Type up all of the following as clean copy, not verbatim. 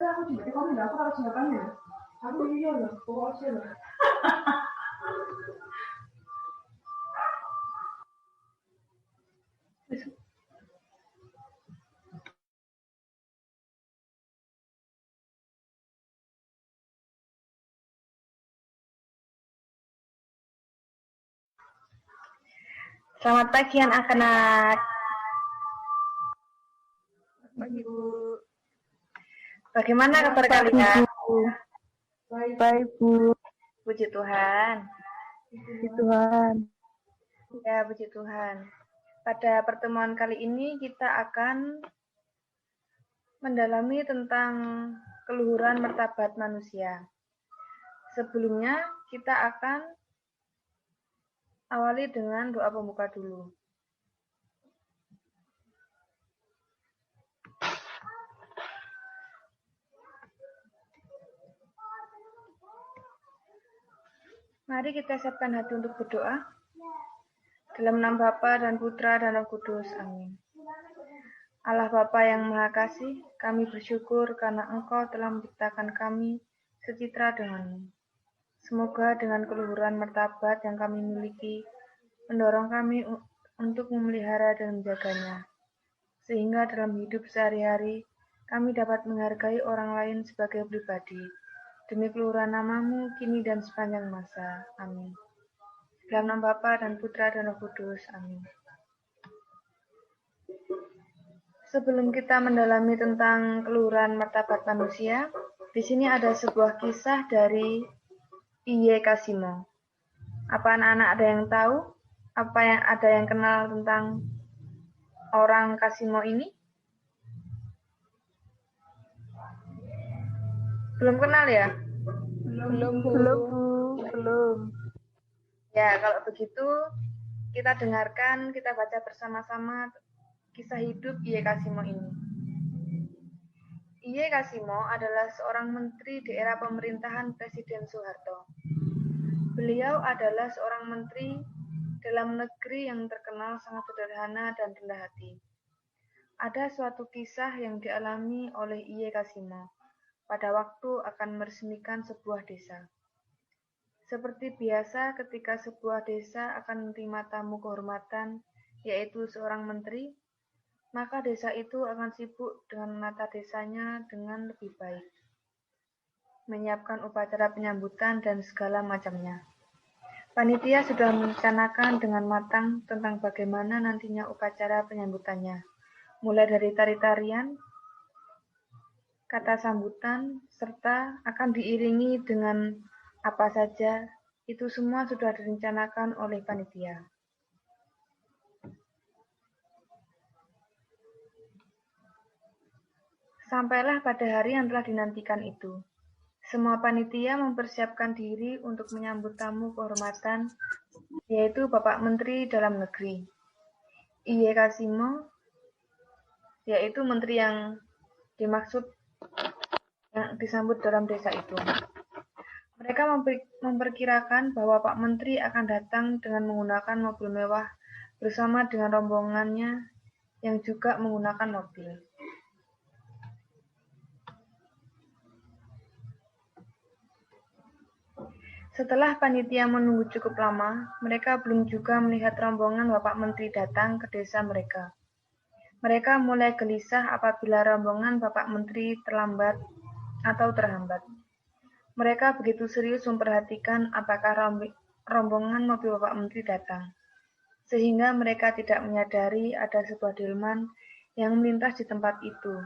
aku juga di komen, aku harus jawabannya. Aku iya loh, pokoknya loh. Selamat pagi anak-anak. Pagi, Bu. Bagaimana kabar kalian? Baik, Bu. Puji Tuhan. Puji Tuhan. Ya, puji Tuhan. Pada pertemuan kali ini kita akan mendalami tentang keluhuran martabat manusia. Sebelumnya kita akan awali dengan doa pembuka dulu. Mari kita siapkan hati untuk berdoa. Dalam nama Bapa dan Putra dan Roh Kudus. Amin. Allah Bapa yang Maha Kasih, kami bersyukur karena Engkau telah menciptakan kami secitra denganmu. Semoga dengan keluhuran martabat yang kami miliki, mendorong kami untuk memelihara dan menjaganya. Sehingga dalam hidup sehari-hari, kami dapat menghargai orang lain sebagai pribadi. Demi keluhuran namamu, kini dan sepanjang masa. Amin. Dalam nama Bapa dan Putra dan Roh Kudus. Amin. Sebelum kita mendalami tentang keluhuran martabat manusia, di sini ada sebuah kisah dari Iye Kasimo. Apa anak-anak ada yang tahu? Apa yang ada yang kenal tentang orang Kasimo ini? Belum kenal ya? Belum, Bu. Belum. Ya, kalau begitu kita dengarkan, kita baca bersama-sama kisah hidup Iye Kasimo ini. Iye Kasimo adalah seorang menteri di era pemerintahan Presiden Soeharto. Beliau adalah seorang menteri dalam negeri yang terkenal sangat sederhana dan rendah hati. Ada suatu kisah yang dialami oleh Iye Kasimo pada waktu akan meresmikan sebuah desa. Seperti biasa ketika sebuah desa akan menerima tamu kehormatan, yaitu seorang menteri, maka desa itu akan sibuk dengan menata desanya dengan lebih baik, menyiapkan upacara penyambutan dan segala macamnya. Panitia sudah merencanakan dengan matang tentang bagaimana nantinya upacara penyambutannya, mulai dari tari-tarian, kata sambutan, serta akan diiringi dengan apa saja, itu semua sudah direncanakan oleh panitia. Sampailah pada hari yang telah dinantikan itu. Semua panitia mempersiapkan diri untuk menyambut tamu kehormatan, yaitu Bapak Menteri Dalam Negeri, Iye Kasimo, yaitu menteri yang dimaksud yang disambut dalam desa itu. Mereka memperkirakan bahwa Pak Menteri akan datang dengan menggunakan mobil mewah bersama dengan rombongannya yang juga menggunakan mobil. Setelah panitia menunggu cukup lama, mereka belum juga melihat rombongan Bapak Menteri datang ke desa mereka. Mereka mulai gelisah apabila rombongan Bapak Menteri terlambat atau terhambat. Mereka begitu serius memperhatikan apakah rombongan mobil Bapak Menteri datang, sehingga mereka tidak menyadari ada sebuah delman yang melintas di tempat itu,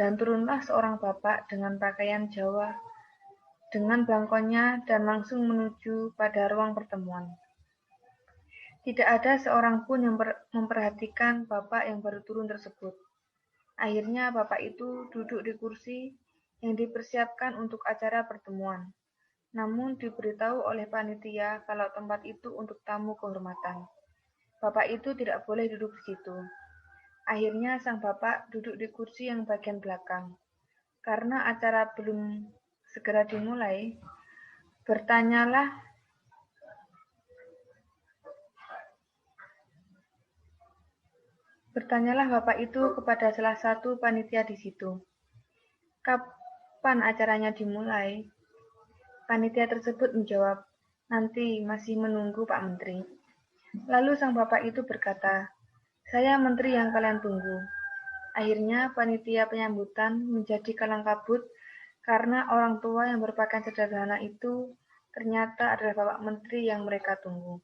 dan turunlah seorang bapak dengan pakaian Jawa, dengan belangkonnya dan langsung menuju pada ruang pertemuan. Tidak ada seorang pun yang memperhatikan bapak yang baru turun tersebut. Akhirnya bapak itu duduk di kursi yang dipersiapkan untuk acara pertemuan. Namun diberitahu oleh panitia kalau tempat itu untuk tamu kehormatan. Bapak itu tidak boleh duduk di situ. Akhirnya sang bapak duduk di kursi yang bagian belakang. Karena acara belum segera dimulai, bertanyalah bapak itu kepada salah satu panitia di situ. Kapan acaranya dimulai? Panitia tersebut menjawab, nanti masih menunggu Pak Menteri. Lalu sang bapak itu berkata, saya menteri yang kalian tunggu. Akhirnya panitia penyambutan menjadi kalang kabut karena orang tua yang berpakaian sederhana itu ternyata adalah bapak menteri yang mereka tunggu.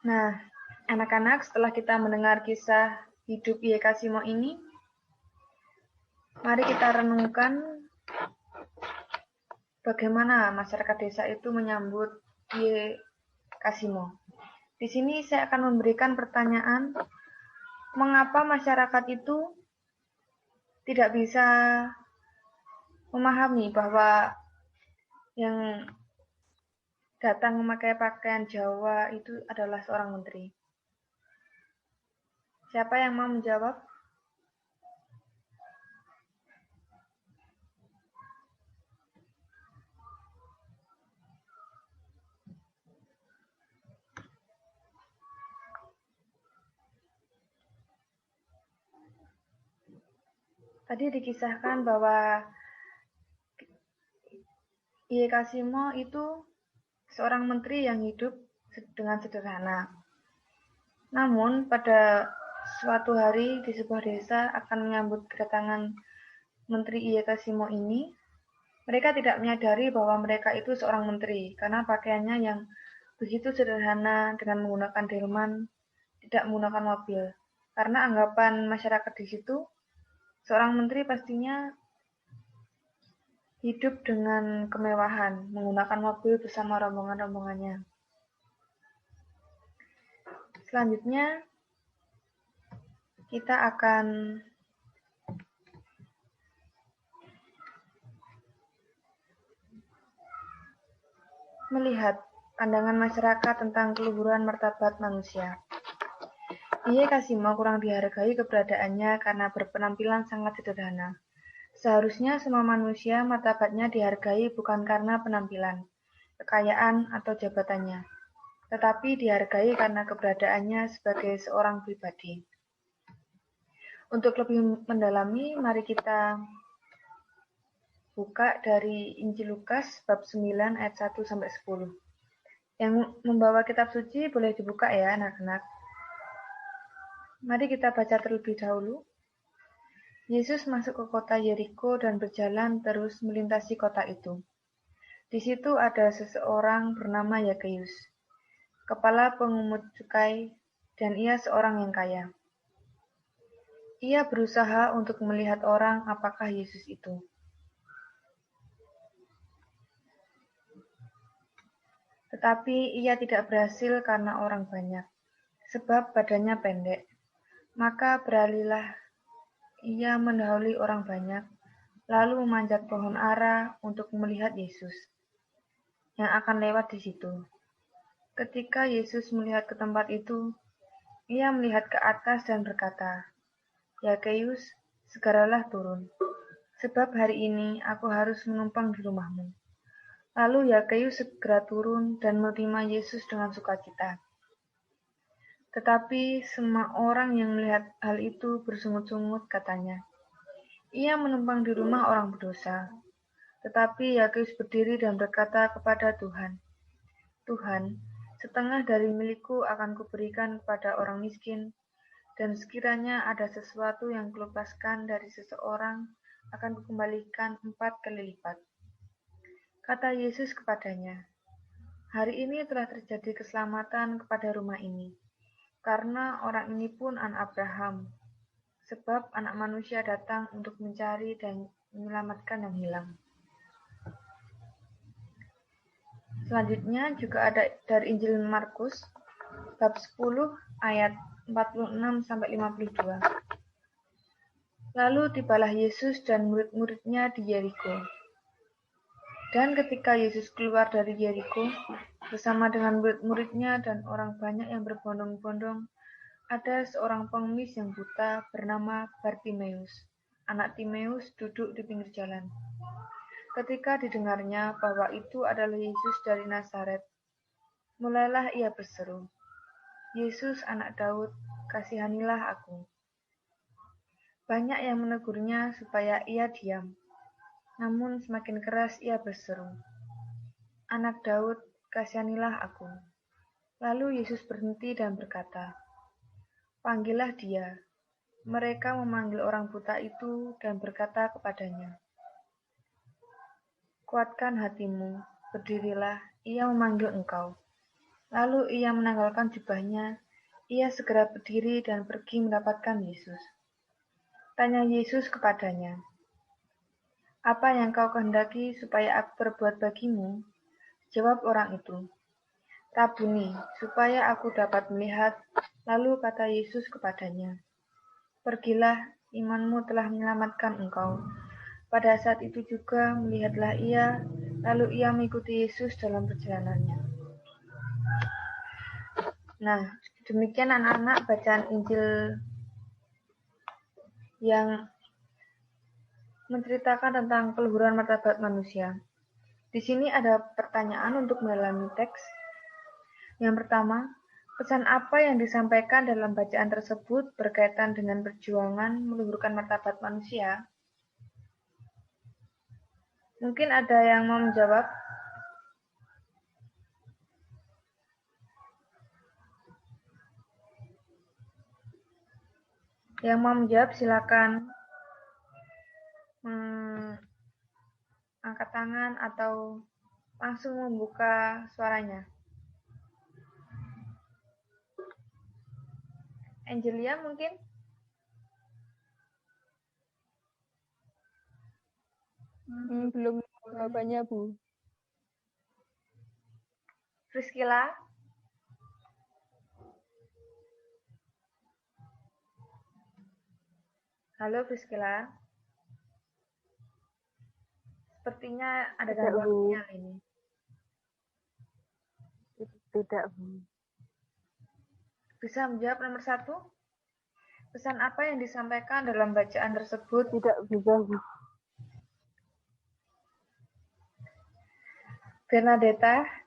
Nah, anak-anak, setelah kita mendengar kisah hidup Ye Kasimo ini, mari kita renungkan bagaimana masyarakat desa itu menyambut Ye Kasimo. Di sini saya akan memberikan pertanyaan, mengapa masyarakat itu tidak bisa memahami bahwa yang datang memakai pakaian Jawa itu adalah seorang menteri. Siapa yang mau menjawab? Tadi dikisahkan bahwa Ye Kasimo itu seorang menteri yang hidup dengan sederhana. Namun pada suatu hari di sebuah desa akan menyambut kedatangan Menteri Ye Kasimo ini, mereka tidak menyadari bahwa mereka itu seorang menteri karena pakaiannya yang begitu sederhana dengan menggunakan delman, tidak menggunakan mobil. Karena anggapan masyarakat di situ, seorang menteri pastinya hidup dengan kemewahan, menggunakan mobil bersama rombongan-rombongannya. Selanjutnya, kita akan melihat pandangan masyarakat tentang keluhuran martabat manusia. Ye Kasimo kurang dihargai keberadaannya karena berpenampilan sangat sederhana. Seharusnya semua manusia martabatnya dihargai bukan karena penampilan, kekayaan, atau jabatannya, tetapi dihargai karena keberadaannya sebagai seorang pribadi. Untuk lebih mendalami, mari kita buka dari Injil Lukas bab 9 ayat 1-10. Yang membawa kitab suci boleh dibuka ya anak-anak. Mari kita baca terlebih dahulu. Yesus masuk ke kota Yeriko dan berjalan terus melintasi kota itu. Di situ ada seseorang bernama Yakeus, kepala pengungut cukai, dan ia seorang yang kaya. Ia berusaha untuk melihat orang apakah Yesus itu. Tetapi ia tidak berhasil karena orang banyak, sebab badannya pendek. Maka beralihlah ia mendahului orang banyak, lalu memanjat pohon ara untuk melihat Yesus yang akan lewat di situ. Ketika Yesus melihat ke tempat itu, ia melihat ke atas dan berkata, Yakeus, segeralah turun, sebab hari ini aku harus menumpang di rumahmu. Lalu Yakeus segera turun dan menerima Yesus dengan sukacita. Tetapi semua orang yang melihat hal itu bersungut-sungut katanya, ia menumpang di rumah orang berdosa. Tetapi Yakeus berdiri dan berkata kepada Tuhan, Tuhan, setengah dari milikku akan kuberikan kepada orang miskin, dan sekiranya ada sesuatu yang kulepaskan dari seseorang, akan kukembalikan 4 kali lipat. Kata Yesus kepadanya, hari ini telah terjadi keselamatan kepada rumah ini, karena orang ini pun anak Abraham, sebab anak manusia datang untuk mencari dan menyelamatkan yang hilang. Selanjutnya juga ada dari Injil Markus, bab 10 ayat 46-52. Lalu tibalah Yesus dan murid-muridnya di Yeriko. Dan ketika Yesus keluar dari Yeriko, bersama dengan murid-muridnya dan orang banyak yang berbondong-bondong, ada seorang pengemis yang buta bernama Bartimeus, anak Timeus, duduk di pinggir jalan. Ketika didengarnya bahwa itu adalah Yesus dari Nazaret, Mulailah ia berseru, "Yesus, anak Daud, kasihanilah aku." Banyak yang menegurnya supaya ia diam, namun semakin keras ia berseru, "Anak Daud, kasihanilah aku." Lalu Yesus berhenti dan berkata, "Panggillah dia." Mereka memanggil orang buta itu dan berkata kepadanya, "Kuatkan hatimu, berdirilah, ia memanggil engkau." Lalu ia menanggalkan jubahnya, ia segera berdiri dan pergi mendapatkan Yesus. Tanya Yesus kepadanya, "Apa yang kau kehendaki supaya aku perbuat bagimu?" Jawab orang itu, "Rabuni, supaya aku dapat melihat." Lalu kata Yesus kepadanya, "Pergilah, imanmu telah menyelamatkan engkau." Pada saat itu juga melihatlah ia, lalu ia mengikuti Yesus dalam perjalanannya. Nah, demikian anak-anak bacaan Injil yang menceritakan tentang keluhuran martabat manusia. Di sini ada pertanyaan untuk mendalami teks. Yang pertama, pesan apa yang disampaikan dalam bacaan tersebut berkaitan dengan perjuangan meluhurkan martabat manusia? Mungkin ada yang mau menjawab? Yang mau menjawab silakan angkat tangan atau langsung membuka suaranya. Angelia mungkin? Belum jawabannya, Bu. Priscilla? Halo Priscilla? Sepertinya ada gangguan sinyal ini. Tidak, Bu. Bisa menjawab nomor 1? Pesan apa yang disampaikan dalam bacaan tersebut? Tidak bisa, Bu. Bernadetta?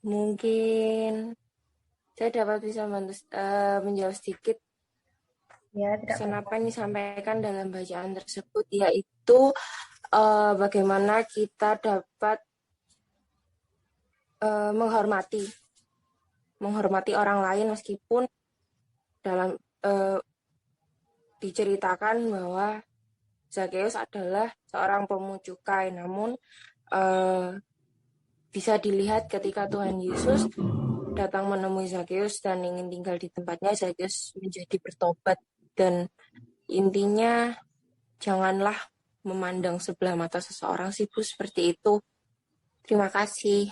Mungkin saya dapat bisa menjawab sedikit. Ya, tidak Pesan apa-apa. apa yang disampaikan dalam bacaan tersebut, yaitu bagaimana kita dapat menghormati orang lain meskipun dalam diceritakan bahwa Zakheus adalah seorang pemungut cukai, namun bisa dilihat ketika Tuhan Yesus datang menemui Zakheus dan ingin tinggal di tempatnya, Zakheus menjadi bertobat. Dan intinya janganlah memandang sebelah mata seseorang sih, Bu, seperti itu. Terima kasih.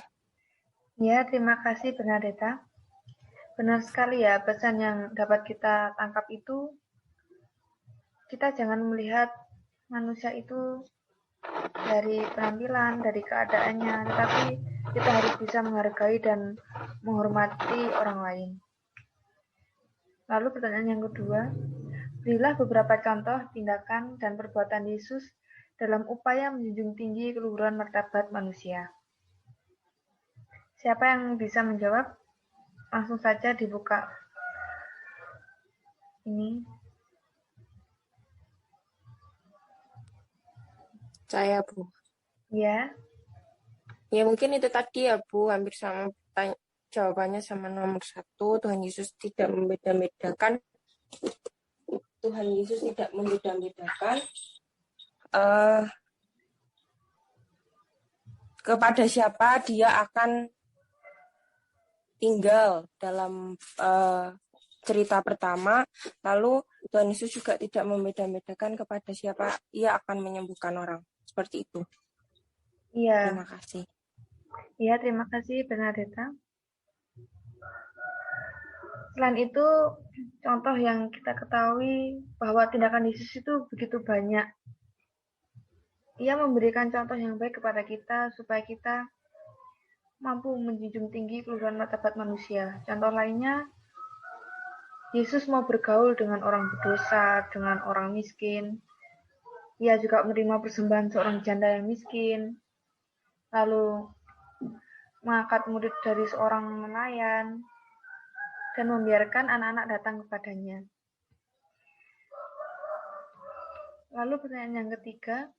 Ya, terima kasih Bernadetta. Benar sekali ya, pesan yang dapat kita tangkap itu, kita jangan melihat manusia itu dari penampilan, dari keadaannya, tetapi kita harus bisa menghargai dan menghormati orang lain. Lalu pertanyaan yang kedua, berilah beberapa contoh tindakan dan perbuatan Yesus dalam upaya menjunjung tinggi keluhuran martabat manusia. Siapa yang bisa menjawab? Langsung saja dibuka. Ini. Saya, Bu. Ya. Ya mungkin itu tadi ya, Bu, hampir sama jawabannya sama nomor 1. Tuhan Yesus tidak membeda-bedakan. Tuhan Yesus tidak membeda-bedakan kepada siapa dia akan tinggal dalam cerita pertama. Lalu Tuhan Yesus juga tidak membeda-bedakan kepada siapa ia akan menyembuhkan orang. Seperti itu. Iya. Terima kasih. Iya, terima kasih Bernadetta. Selain itu, contoh yang kita ketahui bahwa tindakan Yesus itu begitu banyak. Ia memberikan contoh yang baik kepada kita supaya kita mampu menjunjung tinggi keluhuran martabat manusia. Contoh lainnya, Yesus mau bergaul dengan orang berdosa, dengan orang miskin. Ia juga menerima persembahan seorang janda yang miskin, lalu mengangkat murid dari seorang nelayan, dan membiarkan anak-anak datang kepadanya. Lalu pertanyaan yang ketiga,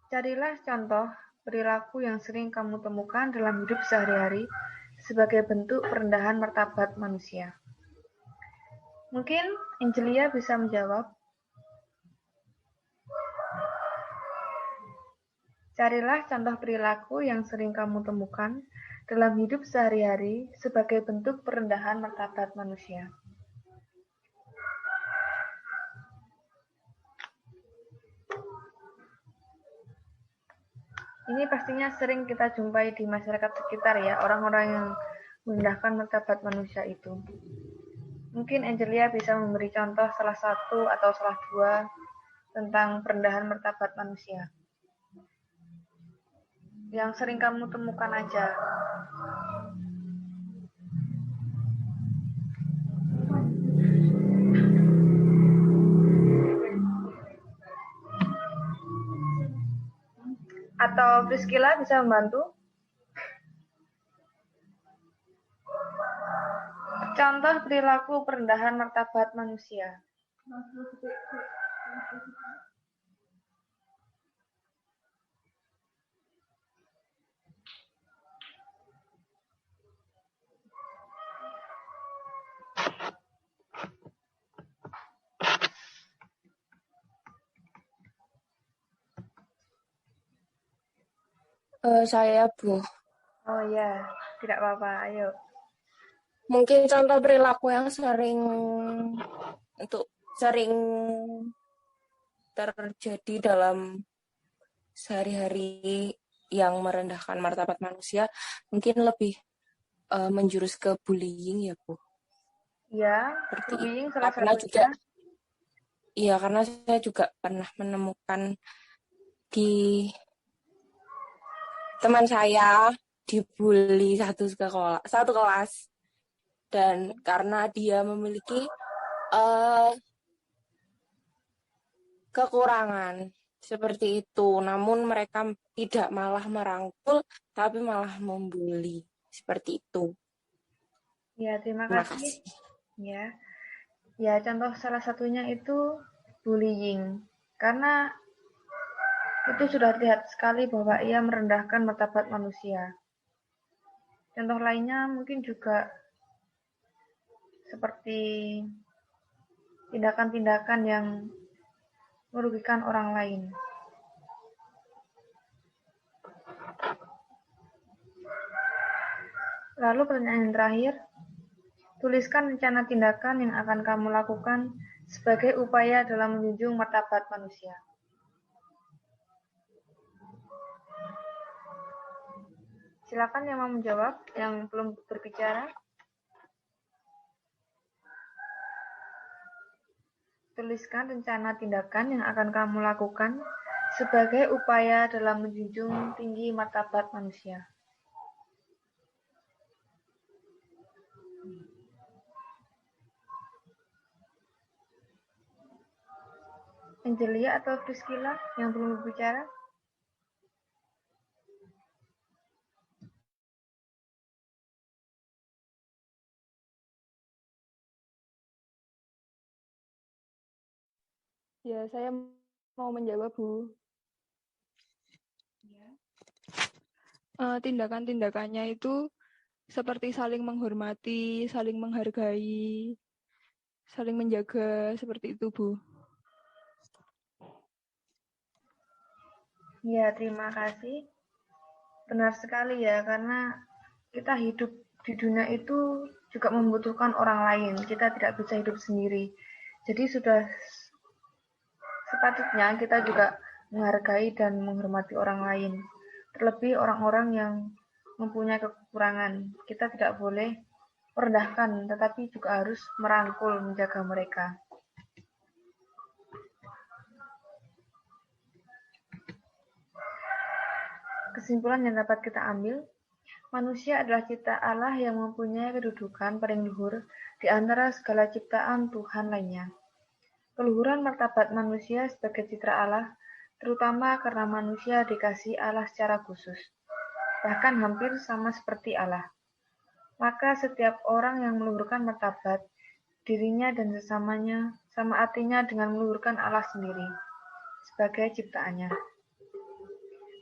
carilah contoh perilaku yang sering kamu temukan dalam hidup sehari-hari sebagai bentuk perendahan martabat manusia. Mungkin Angelia bisa menjawab. Carilah contoh perilaku yang sering kamu temukan dalam hidup sehari-hari sebagai bentuk perendahan martabat manusia. Ini pastinya sering kita jumpai di masyarakat sekitar ya, orang-orang yang merendahkan martabat manusia itu. Mungkin Angelia bisa memberi contoh salah satu atau salah dua tentang perendahan martabat manusia yang sering kamu temukan aja. Atau Priscilla bisa membantu? Contoh perilaku perendahan martabat manusia. Saya, Bu. Oh ya, tidak apa-apa, ayo. Mungkin contoh perilaku yang sering terjadi dalam sehari-hari yang merendahkan martabat manusia, mungkin lebih menjurus ke bullying ya, Bu. Ya, Seperti bullying itu. salah Karena satunya. karena saya juga pernah menemukan di teman saya dibully satu kelas, dan karena dia memiliki kekurangan seperti itu, namun mereka tidak malah merangkul tapi malah membuli seperti itu. Ya, terima Terima kasih. kasih. Ya, contoh salah satunya itu bullying. Karena itu sudah terlihat sekali bahwa ia merendahkan martabat manusia. Contoh lainnya mungkin juga seperti tindakan-tindakan yang merugikan orang lain. Lalu pertanyaan yang terakhir, tuliskan rencana tindakan yang akan kamu lakukan sebagai upaya dalam menjunjung martabat manusia. Silakan yang mau menjawab, yang belum berbicara. Tuliskan rencana tindakan yang akan kamu lakukan sebagai upaya dalam menjunjung tinggi martabat manusia. Angelia atau Priscilla yang belum berbicara? Ya, saya mau menjawab, Bu. Tindakan-tindakannya itu seperti saling menghormati, saling menghargai, saling menjaga, seperti itu, Bu. Ya, terima kasih. Benar sekali ya, karena kita hidup di dunia itu juga membutuhkan orang lain. Kita tidak bisa hidup sendiri. Jadi sudah sepatutnya kita juga menghargai dan menghormati orang lain. Terlebih orang-orang yang mempunyai kekurangan. Kita tidak boleh merendahkan, tetapi juga harus merangkul, menjaga mereka. Kesimpulan yang dapat kita ambil, Manusia adalah cipta Allah yang mempunyai kedudukan paling luhur di antara segala ciptaan Tuhan lainnya. Keluhuran martabat manusia sebagai citra Allah, terutama karena manusia dikasihi Allah secara khusus, bahkan hampir sama seperti Allah. Maka setiap orang yang meluhurkan martabat dirinya dan sesamanya sama artinya dengan meluhurkan Allah sendiri sebagai ciptaannya.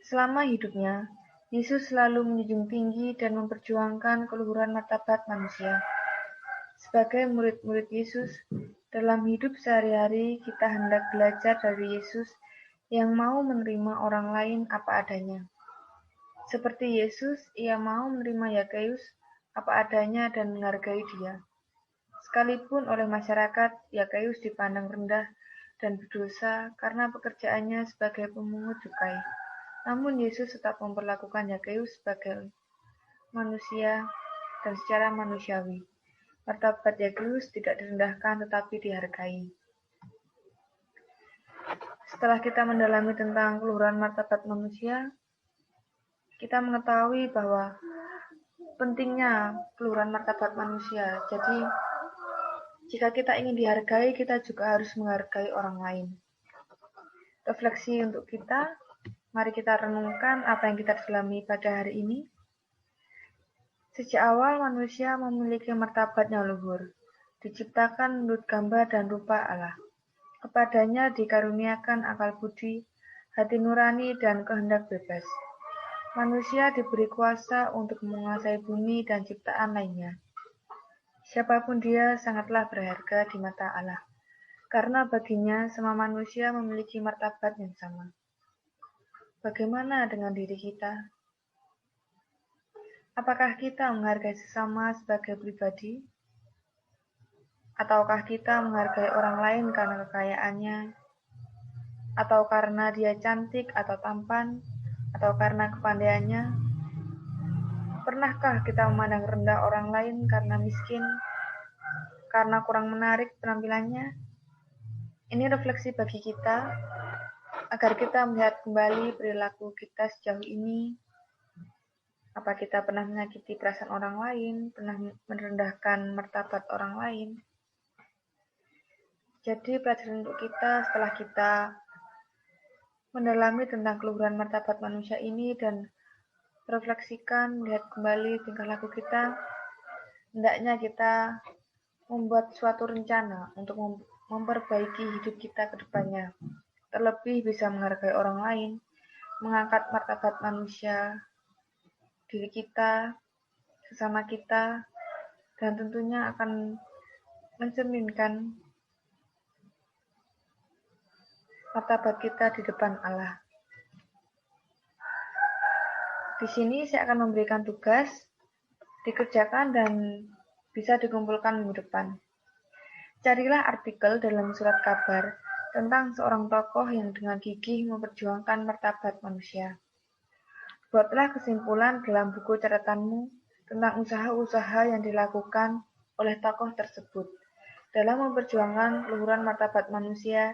Selama hidupnya, Yesus selalu menjunjung tinggi dan memperjuangkan keluhuran martabat manusia. Sebagai murid-murid Yesus, dalam hidup sehari-hari kita hendak belajar dari Yesus yang mau menerima orang lain apa adanya. Seperti Yesus, ia mau menerima Yakeus apa adanya dan menghargai dia. Sekalipun oleh masyarakat, Yakeus dipandang rendah dan berdosa karena pekerjaannya sebagai pemungut cukai. Namun Yesus tetap memperlakukan Yakeus sebagai manusia dan secara manusiawi. Martabat Yakeus tidak direndahkan tetapi dihargai. Setelah kita mendalami tentang keluhuran martabat manusia, kita mengetahui bahwa pentingnya keluhuran martabat manusia. Jadi, jika kita ingin dihargai, kita juga harus menghargai orang lain. Refleksi untuk kita, mari kita renungkan apa yang kita dalami pada hari ini. Sejak awal manusia memiliki martabat yang luhur, diciptakan menurut gambar dan rupa Allah. Kepadanya dikaruniakan akal budi, hati nurani, dan kehendak bebas. Manusia diberi kuasa untuk menguasai bumi dan ciptaan lainnya. Siapapun dia sangatlah berharga di mata Allah, karena baginya semua manusia memiliki martabat yang sama. Bagaimana dengan diri kita? Apakah kita menghargai sesama sebagai pribadi? Ataukah kita menghargai orang lain karena kekayaannya? Atau karena dia cantik atau tampan? Atau karena kepandaiannya? Pernahkah kita memandang rendah orang lain karena miskin? Karena kurang menarik penampilannya? Ini refleksi bagi kita, agar kita melihat kembali perilaku kita sejauh ini. Apa kita pernah menyakiti perasaan orang lain, pernah merendahkan martabat orang lain? Jadi pelajaran untuk kita setelah kita mendalami tentang keluhuran martabat manusia ini dan refleksikan, melihat kembali tingkah laku kita, hendaknya kita membuat suatu rencana untuk memperbaiki hidup kita ke depannya. Terlebih bisa menghargai orang lain, mengangkat martabat manusia, diri kita, sesama kita, dan tentunya akan mencerminkan martabat kita di depan Allah. Di sini saya akan memberikan tugas, dikerjakan dan bisa dikumpulkan minggu depan. Carilah artikel dalam surat kabar tentang seorang tokoh yang dengan gigih memperjuangkan martabat manusia. Buatlah kesimpulan dalam buku catatanmu tentang usaha-usaha yang dilakukan oleh tokoh tersebut dalam memperjuangkan keluhuran martabat manusia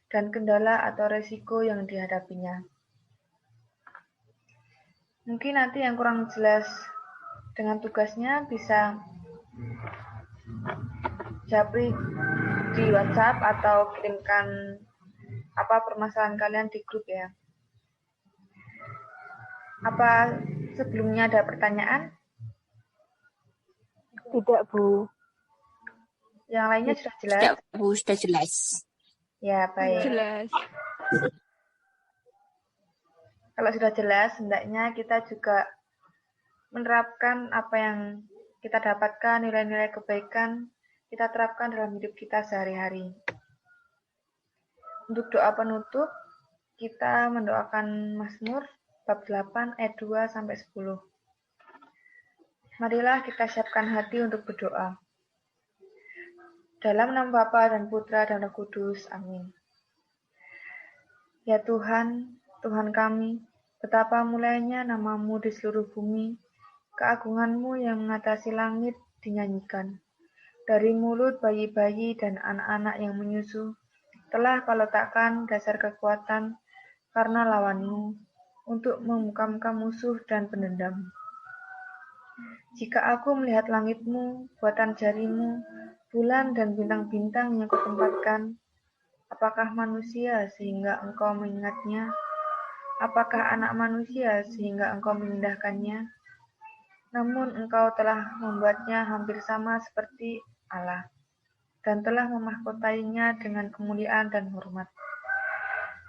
dan kendala atau resiko yang dihadapinya. Mungkin nanti yang kurang jelas dengan tugasnya bisa japri di WhatsApp atau kirimkan apa permasalahan kalian di grup ya. Apa sebelumnya ada pertanyaan? Tidak, Bu. Yang lainnya sudah jelas? Tidak, Bu, sudah jelas. Ya, baik. Jelas. Kalau sudah jelas, hendaknya kita juga menerapkan apa yang kita dapatkan, nilai-nilai kebaikan, kita terapkan dalam hidup kita sehari-hari. Untuk doa penutup, kita mendoakan Mazmur bab 8 ayat 2-10. Marilah kita siapkan hati untuk berdoa. Dalam nama Bapa dan Putra dan Roh Kudus. Amin. Ya Tuhan, Tuhan kami, betapa mulianya nama-Mu di seluruh bumi, keagungan-Mu yang mengatasi langit dinyanyikan. Dari mulut bayi-bayi dan anak-anak yang menyusu, telah Kau letakkan dasar kekuatan karena lawan-Mu, untuk membungkamkan musuh dan pendendam. Jika aku melihat langitmu, buatan jarimu, bulan dan bintang-bintang yang kutempatkan, apakah manusia sehingga engkau mengingatnya? Apakah anak manusia sehingga engkau memindahkannya? Namun engkau telah membuatnya hampir sama seperti Allah, dan telah memahkotainya dengan kemuliaan dan hormat.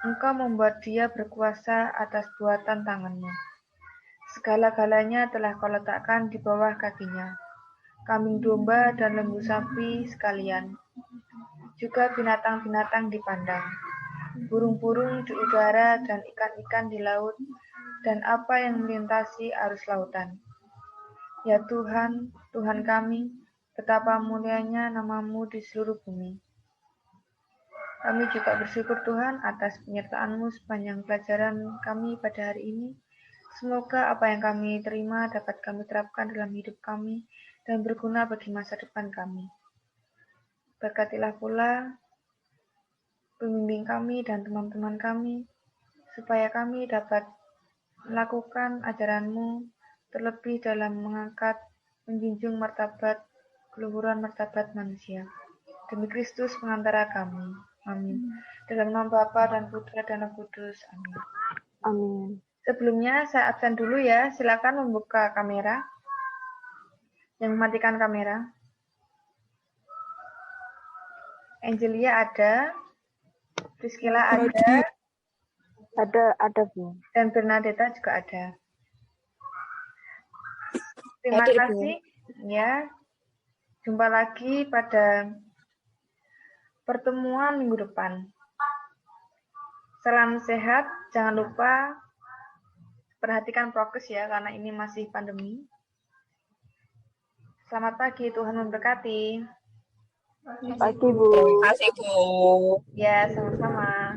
Engkau membuat dia berkuasa atas buatan tanganmu. Segala-galanya telah kau letakkan di bawah kakinya, kambing domba dan lembu sapi sekalian, juga binatang-binatang di padang, burung-burung di udara dan ikan-ikan di laut, dan apa yang melintasi arus lautan. Ya Tuhan, Tuhan kami, betapa mulianya namamu di seluruh bumi. Kami juga bersyukur Tuhan atas penyertaan-Mu sepanjang pelajaran kami pada hari ini. Semoga apa yang kami terima dapat kami terapkan dalam hidup kami dan berguna bagi masa depan kami. Berkatilah pula pembimbing kami dan teman-teman kami, supaya kami dapat melakukan ajaran-Mu, terlebih dalam mengangkat, menjunjung martabat, keluhuran martabat manusia. Demi Kristus pengantara kami. Amin. Dalam nama Bapa dan Putra dan Roh Kudus. Amin. Amin. Sebelumnya saya absen dulu ya. Silakan membuka kamera. Yang mematikan kamera. Angelia ada. Priscilla ada. Ada Bu. Dan Bernadetta juga ada. Terima Hadir, Bu. kasih. Ya. Jumpa lagi pada pertemuan minggu depan. Salam sehat. Jangan lupa perhatikan prokes ya, karena ini masih pandemi. Selamat pagi, Tuhan memberkati. Pagi Bu. Terima kasih, Bu. Ya, sama-sama.